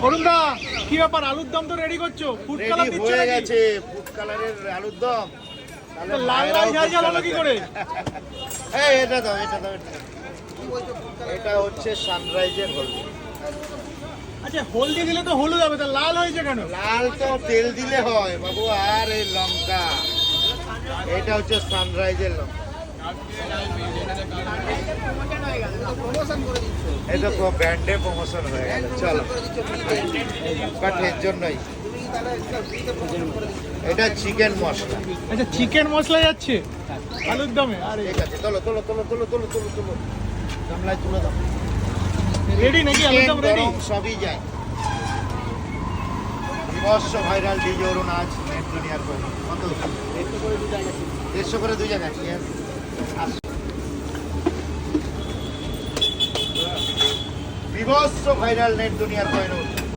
অরুণ দা, কি ব্যাপার? আলুর দম তো রেডি করছো, ফুড কালার দিচ্ছ হয়ে নাকি? গেছে ফুড কালারের আলুর দম। তাহলে লাল লাল ঝাল ঝাল হলো কি করে? এই এটা দাও, এটা দাও, এটা হচ্ছে সানরাইজের হলুদ। আচ্ছা, হলদি দিলে তো হলুদ হবে, তা লাল হয়েছে কেন? লাল তো তেল দিলে হয় বাবু। আর এই লঙ্কা, এটা হচ্ছে সানরাইজের লঙ্কা। এটা তো ব্র্যান্ডে প্রমোশন হয়ে গেল। চলো, বাট এর জন্যই এটা চিকেন মশলা। আচ্ছা, চিকেন মশলা যাচ্ছে আলুর দমে? আরে ঠিক আছে, তোলো তোলো তোলো তোলো তোলো তোলো তোলো, গামলায় তুলে দাও। রেডি নাকি আলুর দম? রেডি? গরম সবই যায়। বিভৎস ভাইরাল ডিজে অরুণ আজ নেট দুনিয়ার কত 150 করে 2 জায়গায়। ঠিক আছে, বিভৎস ভাইরাল নেট দুনিয়ার কয়নো